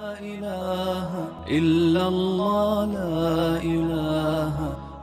إله إلا الله لا إله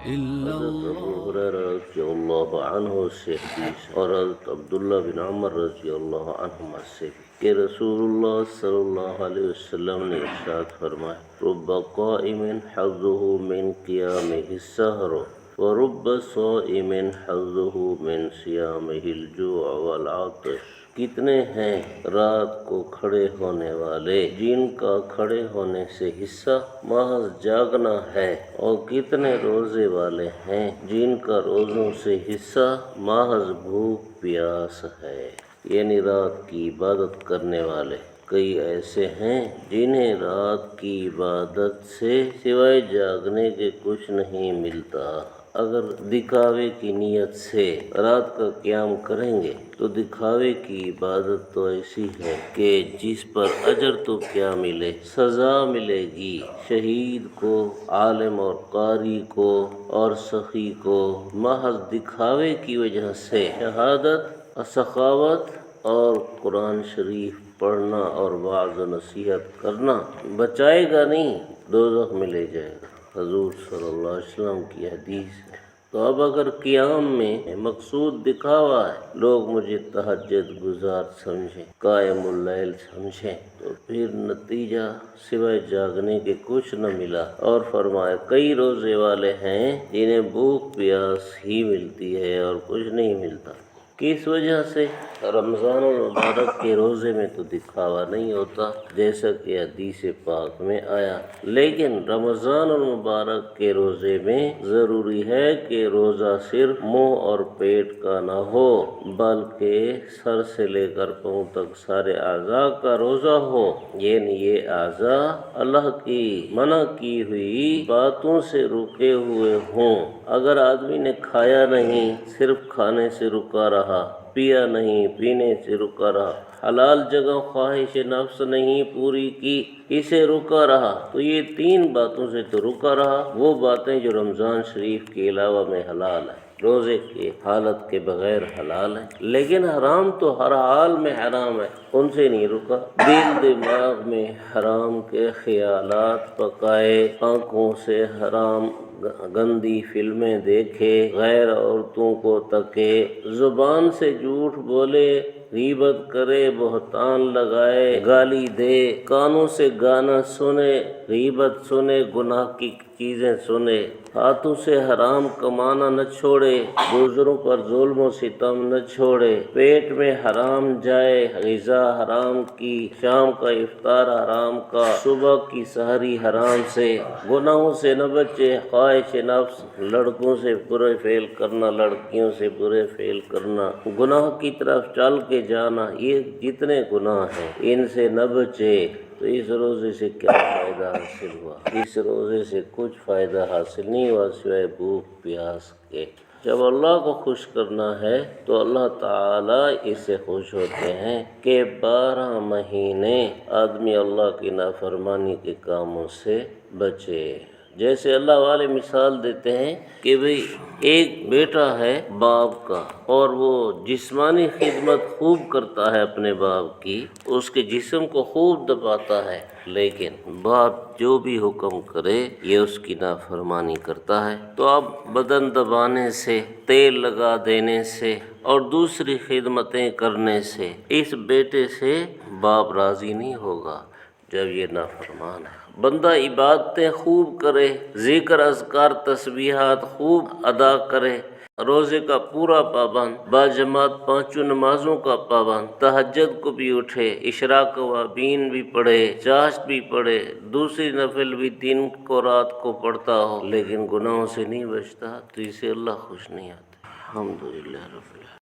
إلا حضرت الله. ابو ہریرہ رضی اللہ عنہ سے حدیث اور حضرت عبداللہ بن عمر رضی اللہ عنہما سے کہ رسول اللہ صلی اللہ علیہ وسلم نے ارشاد فرمایا رب قائم حظه من قیامہ السحر ورب صائم حظه من صیامہ الجوع والعطش. کتنے ہیں رات کو کھڑے ہونے والے جن کا کھڑے ہونے سے حصہ محض جاگنا ہے، اور کتنے روزے والے ہیں جن کا روزوں سے حصہ محض بھوک پیاس ہے، یعنی رات کی عبادت کرنے والے. کئی ایسے ہیں جنہیں رات کی عبادت سے سوائے جاگنے کے کچھ نہیں ملتا. اگر دکھاوے کی نیت سے رات کا قیام کریں گے تو دکھاوے کی عبادت تو ایسی ہے کہ جس پر اجر تو کیا ملے، سزا ملے گی. شہید کو، عالم اور قاری کو اور سخی کو محض دکھاوے کی وجہ سے شہادت، سخاوت اور قرآن شریف پڑھنا اور وعظ و نصیحت کرنا بچائے گا نہیں، دوزخ میں لے جائے گا. حضور صلی اللہ علیہ وسلم کی حدیث ہے. تو اب اگر قیام میں مقصود دکھاوا ہے، لوگ مجھے تہجد گزار سمجھیں، قائم اللیل سمجھیں، تو پھر نتیجہ سوائے جاگنے کے کچھ نہ ملا. اور فرمایا کئی روزے والے ہیں جنہیں بھوک پیاس ہی ملتی ہے اور کچھ نہیں ملتا. کس وجہ سے؟ رمضان المبارک کے روزے میں تو دکھاوا نہیں ہوتا جیسا کہ حدیث پاک میں آیا، لیکن رمضان المبارک کے روزے میں ضروری ہے کہ روزہ صرف منہ اور پیٹ کا نہ ہو، بلکہ سر سے لے کر پاؤں تک سارے اعضاء کا روزہ ہو. یعنی یہ اعضاء اللہ کی منع کی ہوئی باتوں سے رکے ہوئے ہوں. اگر آدمی نے کھایا نہیں، صرف کھانے سے رکا رہا، پیا نہیں، پینے سے رکا رہا، حلال جگہ خواہش نفس نہیں پوری کی، اسے رکا رہا، تو یہ تین باتوں سے تو رکا رہا. وہ باتیں جو رمضان شریف کے علاوہ میں حلال ہیں، روزے کی حالت کے بغیر حلال ہے، لیکن حرام تو ہر حال میں حرام ہے، ان سے نہیں رکا. دل دماغ میں حرام کے خیالات پکائے، آنکھوں سے حرام گندی فلمیں دیکھے، غیر عورتوں کو تکے، زبان سے جھوٹ بولے، غیبت کرے، بہتان لگائے، گالی دے، کانوں سے گانا سنے، غیبت سنے، گناہ کی چیزیں سنے، ہاتھوں سے حرام کمانا نہ چھوڑے، دوسروں پر ظلم و ستم نہ چھوڑے، پیٹ میں حرام جائے، غذا حرام کی، شام کا افطار حرام کا، صبح کی سحری حرام سے، گناہوں سے نہ بچے، خواہش نفس، لڑکوں سے برے فعل کرنا، لڑکیوں سے برے فعل کرنا، گناہ کی طرف چل کے جانا، یہ جتنے گناہ ہیں ان سے نہ بچے تو اس روزے سے کیا فائدہ حاصل ہوا؟ اس روزے سے کچھ فائدہ حاصل نہیں ہوا سوائے بھوک پیاس کے. جب اللہ کو خوش کرنا ہے تو اللہ تعالیٰ اس سے خوش ہوتے ہیں کہ 12 مہینے آدمی اللہ کی نافرمانی کے کاموں سے بچے. جیسے اللہ والے مثال دیتے ہیں کہ بھئی ایک بیٹا ہے باپ کا، اور وہ جسمانی خدمت خوب کرتا ہے اپنے باپ کی، اس کے جسم کو خوب دباتا ہے، لیکن باپ جو بھی حکم کرے یہ اس کی نافرمانی کرتا ہے. تو اب بدن دبانے سے، تیل لگا دینے سے اور دوسری خدمتیں کرنے سے اس بیٹے سے باپ راضی نہیں ہوگا جب یہ نافرمان ہے. بندہ عبادتیں خوب کرے، ذکر اذکار تسبیحات خوب ادا کرے، روزے کا پورا پابند، باجماعت 5 نمازوں کا پابند، تہجد کو بھی اٹھے، اشراق وابین بھی پڑھے، چاشت بھی پڑھے، دوسری نفل بھی دن کو رات کو پڑھتا ہو، لیکن گناہوں سے نہیں بچتا، تو اسے اللہ خوش نہیں آتا. الحمدللہ رب العالمین.